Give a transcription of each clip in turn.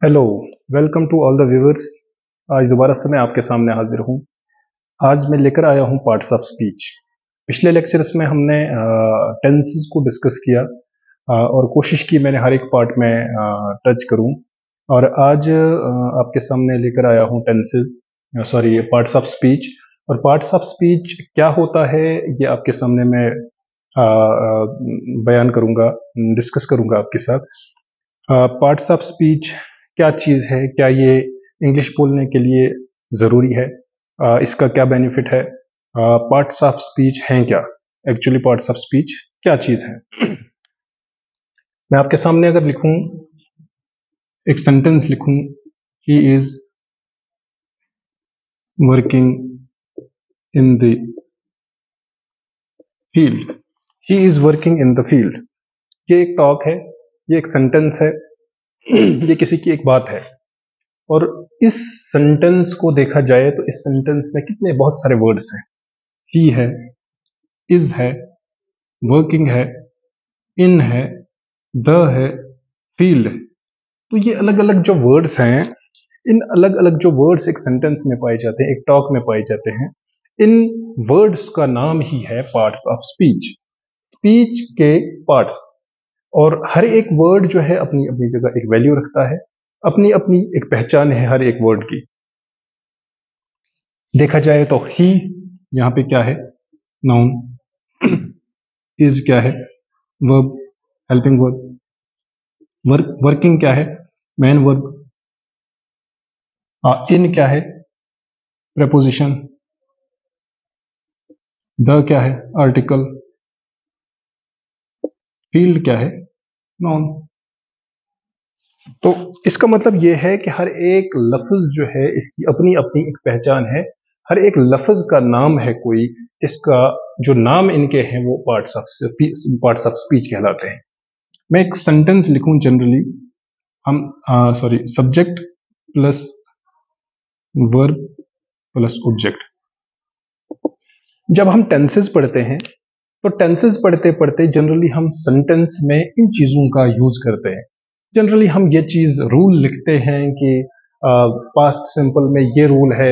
Hello. Welcome to all the viewers. आज दोबारा से मैं आपके सामने हाजिर हूँ। आज मैं लेकर आया हूँ पार्ट्स ऑफ स्पीच। पिछले लेक्चर्स में हमने टेंसेस को डिस्कस किया और कोशिश की मैंने हर एक पार्ट में टच करूँ। और आज आपके सामने लेकर आया हूँ tenses, sorry, parts of speech. और पार्ट्स ऑफ स्पीच क्या होता है ये आपके सामने मैं बयान करूँगा, डिस्कस करूँगा आपके साथ। पार्ट्स ऑफ स्पीच क्या चीज़ है, क्या ये इंग्लिश बोलने के लिए ज़रूरी है, इसका क्या बेनिफिट है, पार्ट्स ऑफ स्पीच हैं क्या, एक्चुअली पार्ट्स ऑफ स्पीच क्या चीज़ है। मैं आपके सामने अगर लिखूं, एक सेंटेंस लिखूं, he is working in the field, he is working in the field, ये एक टॉक है, ये एक सेंटेंस है, ये किसी की एक बात है। और इस सेंटेंस को देखा जाए तो इस सेंटेंस में कितने बहुत सारे वर्ड्स हैं। ही है, इज है, वर्किंग है, इन है, द है, फील्ड है। तो ये अलग अलग जो वर्ड्स हैं, इन अलग अलग जो वर्ड्स एक सेंटेंस में पाए जाते हैं, एक टॉक में पाए जाते हैं, इन वर्ड्स का नाम ही है पार्ट्स ऑफ स्पीच, स्पीच के पार्ट्स। और हर एक वर्ड जो है अपनी अपनी जगह एक वैल्यू रखता है, अपनी अपनी एक पहचान है हर एक वर्ड की। देखा जाए तो ही यहाँ पे क्या है, नाउन। इज क्या है, वर्ब, हेल्पिंग वर्ब। वर्किंग क्या है, मेन वर्ब। इन क्या है, प्रेपोजिशन। द क्या है, आर्टिकल। फील्ड क्या है, नाउन। तो इसका मतलब यह है कि हर एक लफ्ज जो है इसकी अपनी अपनी एक पहचान है, हर एक लफ्ज का नाम है कोई, इसका जो नाम इनके हैं वो पार्ट्स ऑफ स्पीच कहलाते हैं। मैं एक सेंटेंस लिखूं जनरली, हम sorry, subject plus verb plus object. जब हम टेंसेस पढ़ते हैं तो टेंसेस पढ़ते पढ़ते जनरली हम सेंटेंस में इन चीज़ों का यूज करते हैं। जनरली हम ये चीज़ रूल लिखते हैं कि पास्ट सिंपल में ये रूल है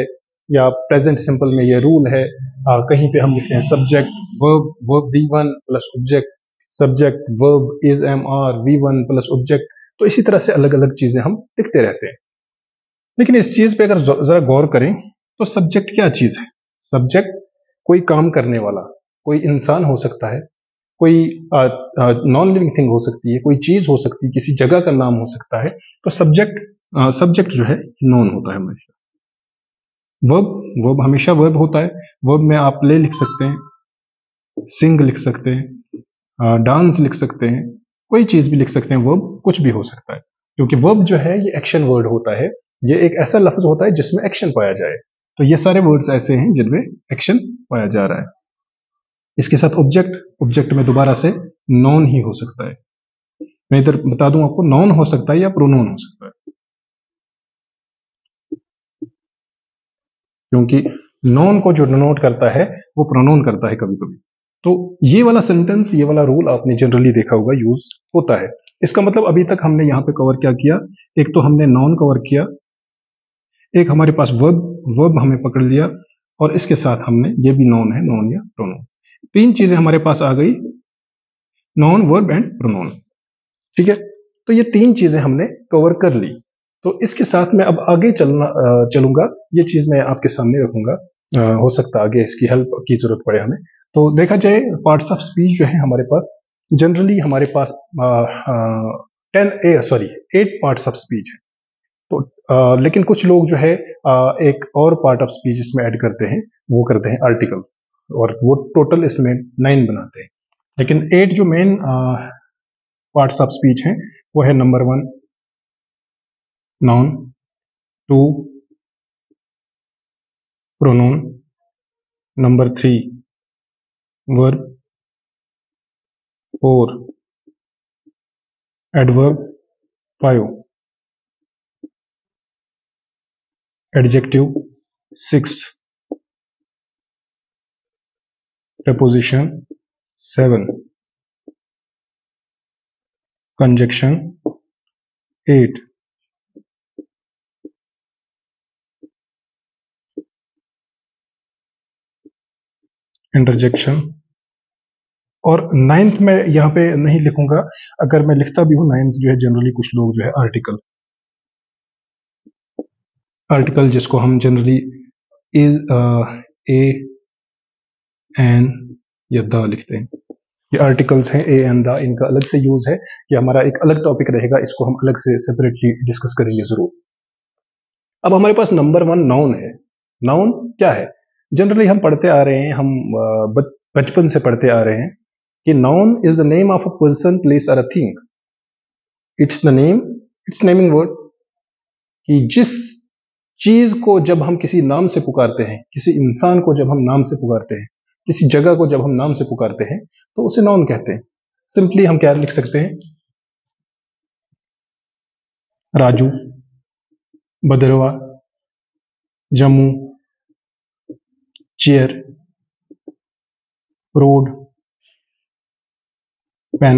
या प्रेजेंट सिंपल में ये रूल है। कहीं पे हम लिखते हैं subject verb, verb V one plus object, subject verb is am are V one plus object. तो इसी तरह से अलग अलग चीज़ें हम लिखते रहते हैं। लेकिन इस चीज़ पे अगर ज़रा गौर करें तो सब्जेक्ट क्या चीज़ है। सब्जेक्ट कोई काम करने वाला, कोई इंसान हो सकता है, कोई नॉन लिविंग थिंग हो सकती है, कोई चीज हो सकती है, किसी जगह का नाम हो सकता है। तो सब्जेक्ट जो है नॉन होता है हमेशा। वर्ब, वर्ब हमेशा वर्ब होता है। वर्ब में आप प्ले लिख सकते हैं, सिंग लिख सकते हैं, डांस लिख सकते हैं, कोई चीज भी लिख सकते हैं। वर्ब कुछ भी हो सकता है, क्योंकि वर्ब जो है ये एक्शन वर्ड होता है। ये एक ऐसा लफ्ज होता है जिसमें एक्शन पाया जाए। तो ये सारे वर्ड्स ऐसे हैं जिनमें एक्शन पाया जा रहा है। इसके साथ ऑब्जेक्ट, ऑब्जेक्ट में दोबारा से नॉन ही हो सकता है। मैं इधर बता दूं आपको, नॉन हो सकता है या प्रोनोन हो सकता है, क्योंकि नॉन को जो डिनोट करता है वो प्रोनोन करता है कभी कभी। तो ये वाला सेंटेंस, ये वाला रूल आपने जनरली देखा होगा यूज होता है। इसका मतलब अभी तक हमने यहाँ पे कवर क्या किया, एक तो हमने नॉन कवर किया, एक हमारे पास वर्ब, वर्ब हमें पकड़ लिया, और इसके साथ हमने ये भी नॉन है, नॉन या प्रोनोन। तीन चीजें हमारे पास आ गई, नॉन, वर्ब एंड प्रोनोन। ठीक है, तो ये तीन चीजें हमने कवर कर ली। तो इसके साथ मैं अब आगे चलूंगा, ये चीज मैं आपके सामने रखूंगा। हो सकता है आगे इसकी हेल्प की जरूरत पड़े हमें। तो देखा जाए पार्ट्स ऑफ स्पीच जो है हमारे पास, जनरली हमारे पास 8 पार्ट्स ऑफ स्पीच है। तो लेकिन कुछ लोग जो है एक और पार्ट ऑफ स्पीच इसमें ऐड करते हैं, वो करते हैं आर्टिकल, और वो टोटल इसमें 9 बनाते हैं। लेकिन 8 जो मेन पार्ट्स ऑफ स्पीच हैं वो है, number 1 noun, 2 pronoun, number 3 verb, 4 adverb, 5 adjective, 6 preposition, 7 conjunction, 8 interjection. और नाइन्थ में यहाँ पे नहीं लिखूंगा, अगर मैं लिखता भी हूँ नाइन्थ जो है जनरली कुछ लोग जो है आर्टिकल जिसको हम जनरली इज ए एन या द लिखते हैं, ये आर्टिकल्स हैं ए एन द, इनका अलग से यूज है, ये हमारा एक अलग टॉपिक रहेगा, इसको हम अलग से सेपरेटली डिस्कस करेंगे जरूर। अब हमारे पास नंबर 1 नाउन है। नाउन क्या है? जनरली हम पढ़ते आ रहे हैं, हम बचपन से पढ़ते आ रहे हैं कि noun is the name of a person, place और a thing. It's the name, it's naming word, कि जिस चीज को जब हम किसी नाम से पुकारते हैं, किसी इंसान को जब हम नाम से पुकारते हैं, किसी जगह को जब हम नाम से पुकारते हैं, तो उसे नाउन कहते हैं। सिंपली हम क्या लिख सकते हैं? Raju, Bhaderwah, Jammu, chair, road, pen,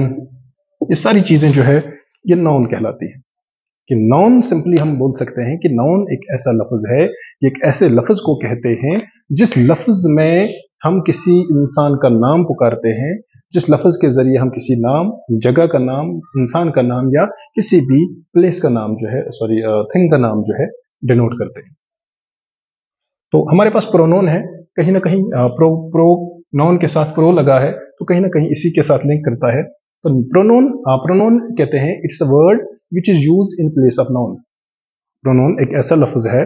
ये सारी चीजें जो है ये नाउन कहलाती है। कि नाउन सिंपली हम बोल सकते हैं कि नाउन एक ऐसा लफ्ज है, एक ऐसे लफ्ज को कहते हैं जिस लफ्ज में हम किसी इंसान का नाम पुकारते हैं, जिस लफ्ज के जरिए हम किसी नाम, जगह का नाम, इंसान का नाम या किसी भी प्लेस का नाम जो है, सॉरी थिंग का नाम जो है डिनोट करते हैं। तो हमारे पास प्रोनोन है, कहीं ना कहीं प्रो नाउन के साथ प्रो लगा है, तो कहीं ना कहीं इसी के साथ लिंक करता है। तो प्रोनोन कहते हैं it's a word which is used in place of noun. Pronoun एक ऐसा लफ्ज है,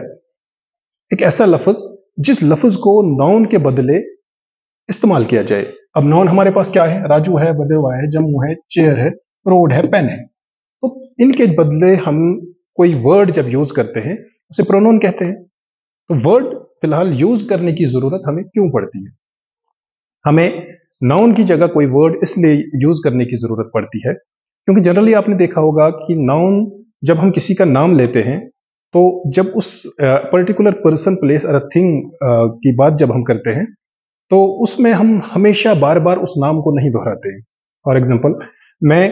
एक ऐसा लफ्ज जिस लफ्ज को नाउन के बदले इस्तेमाल किया जाए। अब नाउन हमारे पास क्या है? राजू है, बदरवा है, जम्मू है, चेयर है, रोड है, पेन है। तो इनके बदले हम कोई वर्ड जब यूज करते हैं उसे प्रोनोन कहते हैं। तो वर्ड फिलहाल यूज करने की जरूरत हमें क्यों पड़ती है? हमें नाउन की जगह कोई वर्ड इसलिए यूज करने की जरूरत पड़ती है क्योंकि जनरली आपने देखा होगा कि नाउन जब हम किसी का नाम लेते हैं, तो जब उस पर्टिकुलर पर्सन, प्लेस और थिंग की बात जब हम करते हैं, तो उसमें हम हमेशा बार बार उस नाम को नहीं दोहराते हैं। फॉर एग्जाम्पल, मैं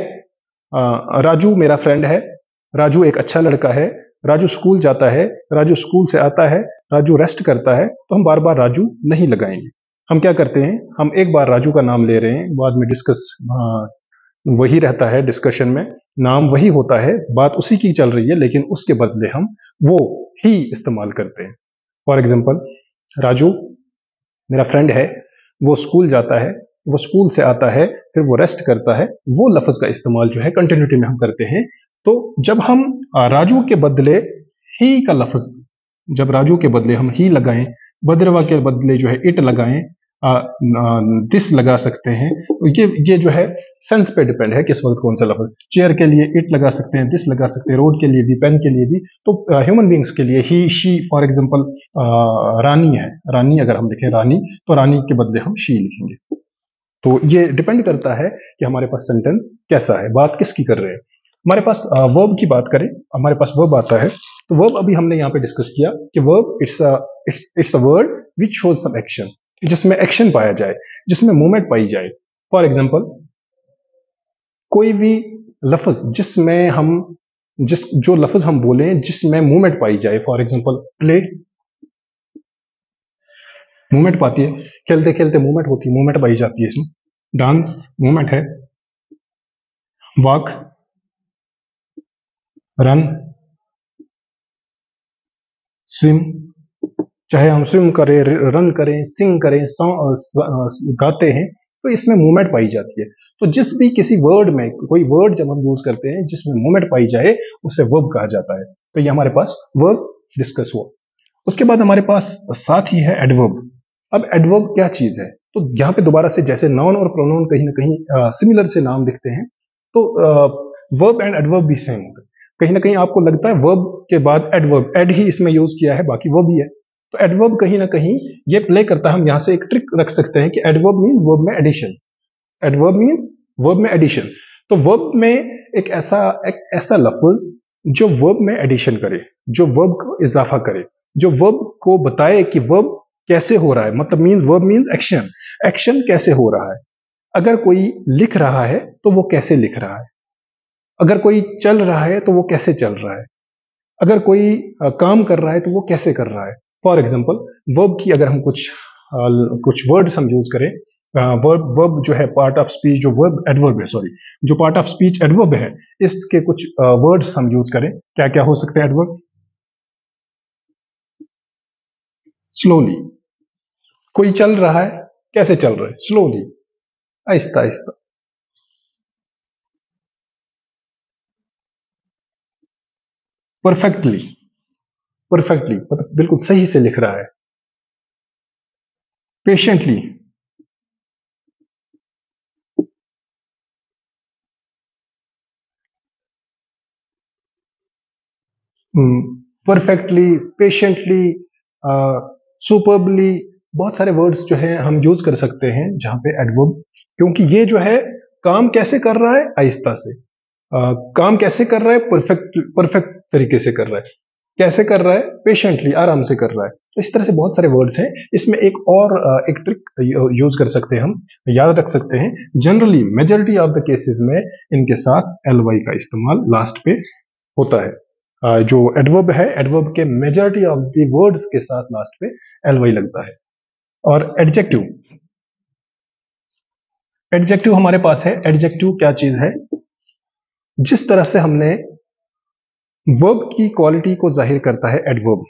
राजू मेरा फ्रेंड है, राजू एक अच्छा लड़का है, राजू स्कूल जाता है, राजू स्कूल से आता है, राजू रेस्ट करता है, तो हम बार बार राजू नहीं लगाएंगे। हम क्या करते हैं? हम एक बार राजू का नाम ले रहे हैं, बाद में डिस्कस वही रहता है, डिस्कशन में नाम वही होता है, बात उसी की चल रही है, लेकिन उसके बदले हम वो ही इस्तेमाल करते हैं। फॉर एग्जाम्पल, राजू मेरा फ्रेंड है, वो स्कूल जाता है, वो स्कूल से आता है, फिर वो रेस्ट करता है, वो लफ्ज का इस्तेमाल जो है कंटिन्यूटी में हम करते हैं। तो जब हम राजू के बदले ही का लफ्ज, जब राजू के बदले हम ही लगाएं, भद्रवा के बदले जो है इट लगाएं, दिस लगा सकते हैं, तो ये जो है सेंस पे डिपेंड है किस वक्त कौन सा लफ्ज। चेयर के लिए इट लगा सकते हैं, दिस लगा सकते हैं, रोड के लिए भी, पेन के लिए भी। तो ह्यूमन बींग्स के लिए ही, शी, फॉर एग्जाम्पल रानी है, रानी अगर हम लिखें रानी, तो रानी के बदले हम शी लिखेंगे। तो ये डिपेंड करता है कि हमारे पास सेंटेंस कैसा है, बात किसकी कर रहे हैं। हमारे पास वर्ब की बात करें, हमारे पास वर्ब आता है, तो वर्ब अभी हमने यहाँ पे डिस्कस किया कि verb it's a word which shows some action, जिसमें एक्शन पाया जाए, जिसमें मूवमेंट पाई जाए। फॉर एग्जाम्पल, कोई भी लफ्ज जिसमें हम जो लफ्ज हम बोले जिसमें मूवमेंट पाई जाए, फॉर एग्जाम्पल प्ले, मूवमेंट पाती है, खेलते खेलते मूवमेंट होती है, मूवमेंट पाई जाती है इसमें। डांस मूवमेंट है, वॉक, रन, स्विम, चाहे हम स्विम करें, रन करें, सिंग करें, सॉन्ग गाते हैं, तो इसमें मूवमेंट पाई जाती है। तो जिस भी किसी वर्ड में, कोई वर्ड जब हम यूज करते हैं जिसमें मूवमेंट पाई जाए, उसे वर्ब कहा जाता है। तो ये हमारे पास वर्ब डिस्कस हुआ। उसके बाद हमारे पास साथ ही है एडवर्ब। अब एडवर्ब क्या चीज है? तो यहाँ पे दोबारा से जैसे नाउन और प्रोनाउन कहीं ना कहीं सिमिलर से नाम दिखते हैं, तो वर्ब एंड एडवर्ब भी सेम होते हैं। कहीं ना कहीं आपको लगता है वर्ब के बाद एडवर्ब, एड ही इसमें यूज किया है, बाकी वर्ब ही है। तो एडवर्ब कहीं ना कहीं ये प्ले करता है। हम यहाँ से एक ट्रिक रख सकते हैं कि एडवर्ब मीन्स वर्ब में एडिशन, एडवर्ब मीन्स वर्ब में एडिशन। तो वर्ब में एक ऐसा लफ्ज जो वर्ब में एडिशन करे, जो वर्ब को इजाफा करे, जो वर्ब को बताए कि वर्ब कैसे हो रहा है, मतलब means verb means action, action कैसे हो रहा है। अगर कोई लिख रहा है तो वो कैसे लिख रहा है, अगर कोई चल रहा है तो वो कैसे चल रहा है, अगर कोई काम कर रहा है तो वो कैसे कर रहा है। फॉर एग्जाम्पल, वर्ब की अगर हम कुछ कुछ वर्ड्स हम यूज करें, वर्ब वर्ब जो है पार्ट ऑफ स्पीच, जो वर्ब एडवर्ब है, सॉरी, जो पार्ट ऑफ स्पीच एडवर्ब है, इसके कुछ वर्ड्स हम यूज करें, क्या क्या हो सकते हैं एडवर्ब? स्लोली, कोई चल रहा है, कैसे चल रहा है? Slowly, Aahista Aahista. Perfectly, perfectly मतलब बिल्कुल सही से लिख रहा है। पेशेंटली, परफेक्टली, पेशेंटली, सुपरबली, बहुत सारे वर्ड्स जो है हम यूज कर सकते हैं जहां पे एडवर्ब, क्योंकि ये जो है काम कैसे कर रहा है? आहिस्ता से। काम कैसे कर रहा है? परफेक्ट, परफेक्ट तरीके से कर रहा है। कैसे कर रहा है? पेशेंटली, आराम से कर रहा है। तो इस तरह से बहुत सारे वर्ड्स हैं। इसमें एक और एक ट्रिक यूज कर सकते हैं, हम याद रख सकते हैं। Generally majority of the cases में इनके साथ एल वाई का इस्तेमाल लास्ट पे होता है। जो एडवर्ब है, एडवर्ब के मेजॉरिटी ऑफ द वर्ड्स के साथ लास्ट पे एल वाई लगता है। और एडजेक्टिव, एडजेक्टिव हमारे पास है। एडजेक्टिव क्या चीज है? जिस तरह से हमने वर्ब की क्वालिटी को जाहिर करता है एडवर्ब,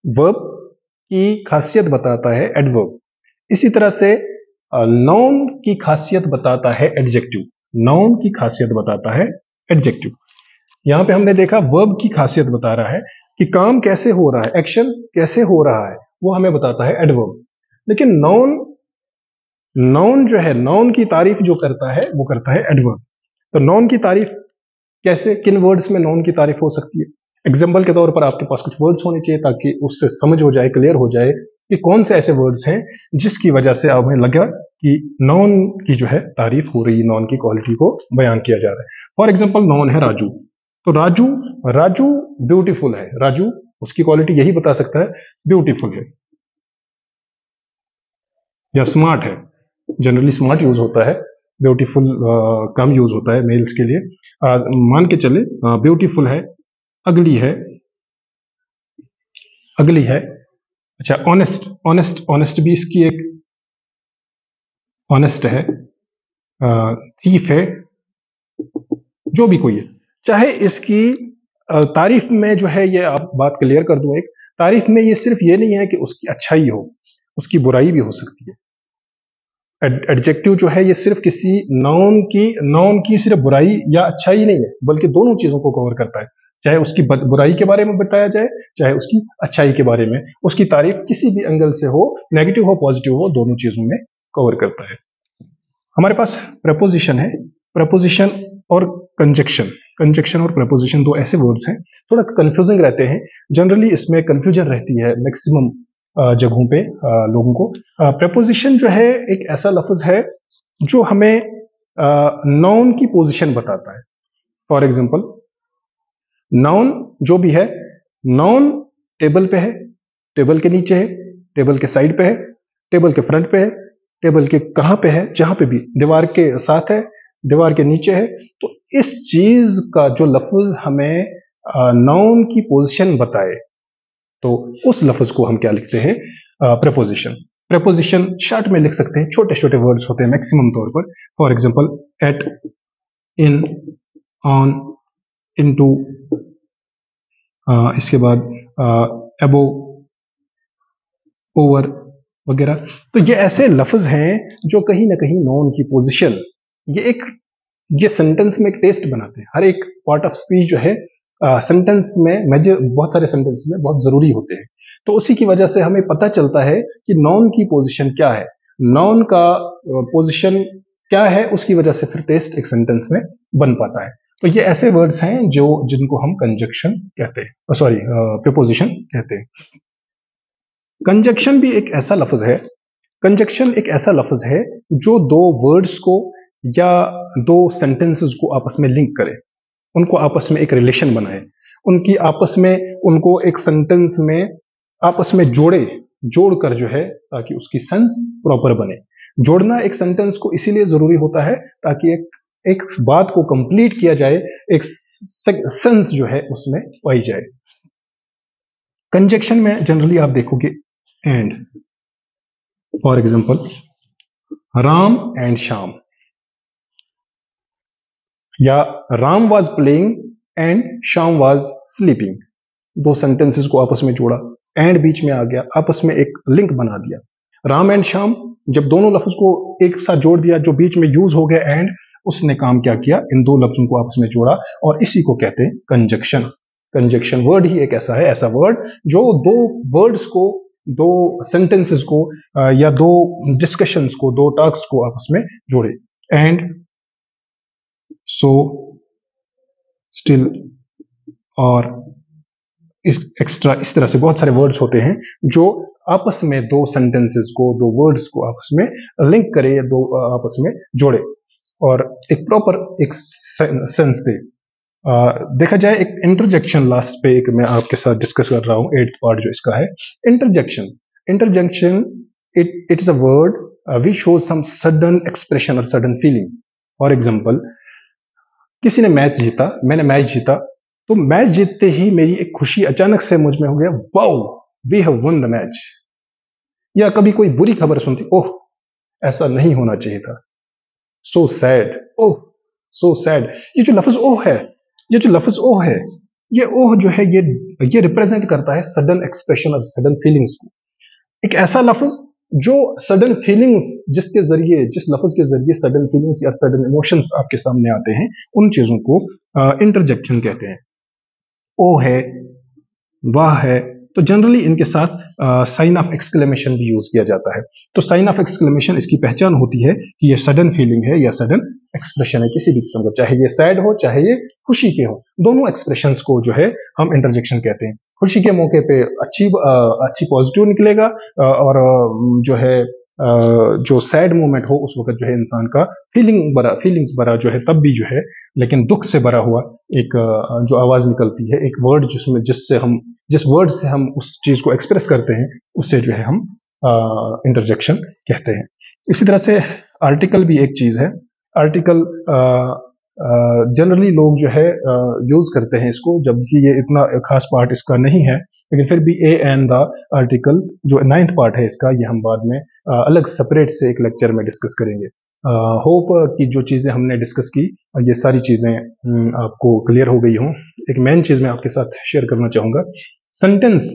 वर्ब की खासियत बताता है एडवर्ब, इसी तरह से नाउन की खासियत बताता है एडजेक्टिव, नाउन की खासियत बताता है एडजेक्टिव। यहां पे हमने देखा वर्ब की खासियत बता रहा है कि काम कैसे हो रहा है, एक्शन कैसे हो रहा है, वो हमें बताता है एडवर्ब। लेकिन नाउन, नाउन जो है, नाउन की तारीफ जो करता है वो करता है एडवर्ब। तो नाउन की तारीफ कैसे, किन वर्ड्स में नाउन की तारीफ हो सकती है? एग्जाम्पल के तौर पर आपके पास कुछ वर्ड्स होने चाहिए ताकि उससे समझ हो जाए, क्लियर हो जाए कि कौन से ऐसे वर्ड्स हैं जिसकी वजह से हमें लगा कि नाउन की जो है तारीफ हो रही है, नाउन की क्वालिटी को बयान किया जा रहा है। फॉर एग्जाम्पल नाउन है राजू, तो राजू, राजू ब्यूटीफुल है। राजू, उसकी क्वालिटी यही बता सकता है, ब्यूटीफुल है। या स्मार्ट है, जनरली स्मार्ट यूज होता है, ब्यूटीफुल कम यूज होता है मेल्स के लिए। मान के चले ब्यूटीफुल है, अगली है, अगली है। अच्छा, ऑनेस्ट, ऑनेस्ट, ऑनेस्ट भी इसकी एक, ऑनेस्ट है, थीफ है, जो भी कोई है, चाहे इसकी तारीफ में जो है, ये आप बात क्लियर कर दूं, एक तारीफ में ये सिर्फ ये नहीं है कि उसकी अच्छाई हो, उसकी बुराई भी हो सकती है। एडजेक्टिव जो है ये सिर्फ किसी नाउन की, नाउन की सिर्फ बुराई या अच्छाई नहीं है, बल्कि दोनों चीजों को कवर करता है। चाहे उसकी बुराई के बारे में बताया जाए, चाहे उसकी अच्छाई के बारे में, उसकी तारीफ किसी भी एंगल से हो, नेगेटिव हो पॉजिटिव हो, दोनों चीजों में कवर करता है। हमारे पास प्रपोजिशन है। प्रपोजिशन और कंजक्शन, कंजक्शन और प्रपोजिशन दो ऐसे वर्ड्स हैं, थोड़ा कंफ्यूजिंग रहते हैं। जनरली इसमें कंफ्यूजन रहती है मैक्सिमम जगहों पे लोगों को। प्रपोजिशन जो है एक ऐसा लफ्ज है जो हमें नाउन की पोजीशन बताता है। फॉर एग्जांपल, नाउन जो भी है, नाउन टेबल पे है, टेबल के नीचे है, टेबल के साइड पे है, टेबल के फ्रंट पे है, टेबल के कहां पे है, जहां पे भी, दीवार के साथ है, दीवार के नीचे है। तो इस चीज का जो लफ्ज हमें नाउन की पोजीशन बताए, तो उस लफ्ज को हम क्या लिखते हैं? प्रपोजिशन। प्रपोजिशन शॉर्ट में लिख सकते हैं, छोटे छोटे वर्ड्स होते हैं मैक्सिमम तौर पर। For example, at, in, on, into, इसके बाद अबो, ओवर वगैरह। तो ये ऐसे लफ्ज हैं जो कहीं ना कहीं नाउन की पोजीशन, ये एक, ये सेंटेंस में एक टेस्ट बनाते हैं। हर एक पार्ट ऑफ स्पीच जो है सेंटेंस में, मेजर बहुत सारे सेंटेंस में बहुत जरूरी होते हैं। तो उसी की वजह से हमें पता चलता है कि नाउन की पोजीशन क्या है, नाउन का पोजीशन क्या है, उसकी वजह से फिर टेस्ट एक सेंटेंस में बन पाता है। तो ये ऐसे वर्ड्स हैं जो, जिनको हम कंजक्शन कहते हैं, सॉरी प्रपोजिशन कहते हैं। कंजक्शन भी एक ऐसा लफ्ज है, कंजक्शन एक ऐसा लफ्ज है जो दो वर्ड्स को या दो सेंटेंसेस को आपस में लिंक करे, उनको आपस में एक रिलेशन बनाए, उनकी आपस में, उनको एक सेंटेंस में आपस में जोड़े, जोड़कर जो है, ताकि उसकी सेंस प्रॉपर बने। जोड़ना एक सेंटेंस को इसीलिए जरूरी होता है ताकि एक बात को कंप्लीट किया जाए, एक सेंस जो है उसमें पाई जाए। कंजक्शन में जनरली आप देखोगे and, for example, Ram and Shyam, या Ram was playing and Shyam was sleeping. दो सेंटेंसेस को आपस में जोड़ा, एंड बीच में आ गया, आपस में एक लिंक बना दिया। राम एंड श्याम, जब दोनों लफ्ज को एक साथ जोड़ दिया, जो बीच में यूज हो गया एंड, उसने काम क्या किया, इन दो लफ्जों को आपस में जोड़ा, और इसी को कहते हैं कंजक्शन। कंजक्शन वर्ड ही एक ऐसा है, ऐसा वर्ड जो दो वर्ड्स को, दो सेंटेंसेस को या दो डिस्कशंस को, दो टॉक्स को आपस में जोड़े। एंड, सो, स्टिल, और एक्स्ट्रा, इस तरह से बहुत सारे वर्ड्स होते हैं जो आपस में दो सेंटेंसेस को, दो वर्ड्स को आपस में लिंक करे, या दो आपस में जोड़े और एक प्रॉपर एक सेंस दे। देखा जाए, एक इंटरजेक्शन लास्ट पे एक मैं आपके साथ डिस्कस कर रहा हूँ, 8th पार्ट जो इसका है, interjection. Interjection, it is a word which shows some sudden expression और सडन फीलिंग। फॉर एग्जाम्पल, किसी ने मैच जीता, मैंने मैच जीता, तो मैच जीतते ही मेरी एक खुशी अचानक से मुझ में हो गया, wow, we have won the match. या कभी कोई बुरी खबर सुनती, ओह, ऐसा नहीं होना चाहिए था, सो सैड, ओह, सो सैड। ये जो लफ्ज ओह है, ये जो लफ्ज ओह है, ये ओह जो है, ये रिप्रेजेंट करता है सडन एक्सप्रेशन और सडन फीलिंग्स को। एक ऐसा लफ्ज जो सडन फीलिंग्स, जिसके जरिए, जिस लफ्ज के जरिए सडन फीलिंग्स या सडन इमोशंस आपके सामने आते हैं, उन चीजों को इंटरजेक्शन कहते हैं। ओ है, वाह है, तो जनरली इनके साथ साइन ऑफ एक्सक्लेमेशन भी यूज किया जाता है। तो साइन ऑफ एक्सक्लेमेशन, इसकी पहचान होती है कि ये सडन फीलिंग है या सडन एक्सप्रेशन है किसी भी किस्म का, चाहे ये सैड हो चाहे ये खुशी के हो, दोनों एक्सप्रेशंस को जो है हम इंटरजेक्शन कहते हैं। खुशी के मौके पे अच्छी पॉजिटिव निकलेगा, और जो है जो सैड मोमेंट हो उस वक्त जो है इंसान का फीलिंग्स भरा जो है तब भी जो है, लेकिन दुख से भरा हुआ एक जो आवाज निकलती है, एक वर्ड जिस वर्ड से हम उस चीज को एक्सप्रेस करते हैं, उससे जो है हम इंटरजेक्शन कहते हैं। इसी तरह से आर्टिकल भी एक चीज है। आर्टिकल जनरली लोग जो है यूज करते हैं इसको, जबकि ये इतना खास पार्ट इसका नहीं है, लेकिन फिर भी ए एंड द आर्टिकल जो 9th पार्ट है इसका, ये हम बाद में अलग सेपरेट से एक लेक्चर में डिस्कस करेंगे। होप कि जो चीजें हमने डिस्कस की, ये सारी चीजें आपको क्लियर हो गई हों। एक मेन चीज मैं आपके साथ शेयर करना चाहूंगा, सेंटेंस।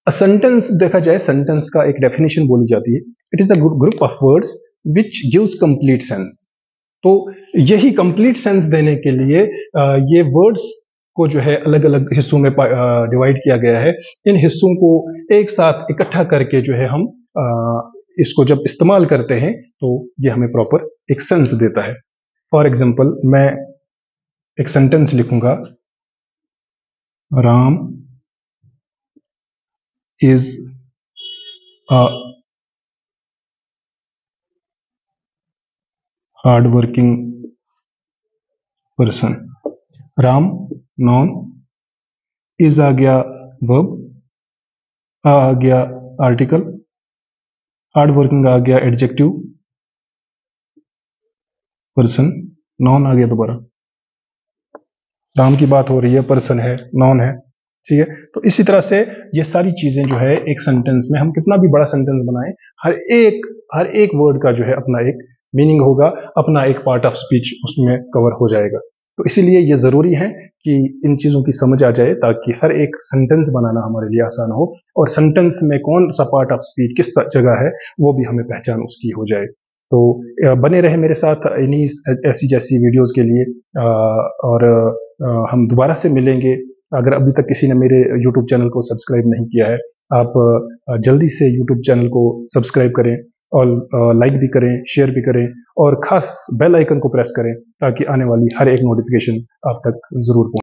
सेंटेंस देखा जाए, सेंटेंस का एक डेफिनेशन बोली जाती है, it is a group of words which gives complete sense. तो यही कंप्लीट सेंस देने के लिए ये वर्ड्स को जो है अलग अलग हिस्सों में डिवाइड किया गया है। इन हिस्सों को एक साथ इकट्ठा करके जो है हम इसको जब इस्तेमाल करते हैं तो ये हमें प्रॉपर एक सेंस देता है। फॉर एग्जाम्पल, मैं एक सेंटेंस लिखूंगा, Ram is a hardworking person। Ram noun, is आ गया वर्ब, आ गया आर्टिकल, हार्ड वर्किंग आ गया एडजेक्टिव, पर्सन, नॉन आ गया दोबारा। राम की बात हो रही है, पर्सन है, नॉन है, ठीक है। तो इसी तरह से ये सारी चीजें जो है एक सेंटेंस में, हम कितना भी बड़ा सेंटेंस बनाएं, हर एक वर्ड का जो है अपना एक मीनिंग होगा, अपना एक पार्ट ऑफ स्पीच उसमें कवर हो जाएगा। तो इसीलिए ये जरूरी है कि इन चीजों की समझ आ जाए, ताकि हर एक सेंटेंस बनाना हमारे लिए आसान हो, और सेंटेंस में कौन सा पार्ट ऑफ स्पीच किस जगह है वो भी हमें पहचान उसकी हो जाए। तो बने रहे मेरे साथ इन्हीं ऐसी जैसी वीडियोस के लिए, और हम दोबारा से मिलेंगे। अगर अभी तक किसी ने मेरे YouTube चैनल को सब्सक्राइब नहीं किया है, आप जल्दी से YouTube चैनल को सब्सक्राइब करें, और लाइक भी करें, शेयर भी करें, और खास बेल आइकन को प्रेस करें, ताकि आने वाली हर एक नोटिफिकेशन आप तक जरूर पहुंचे।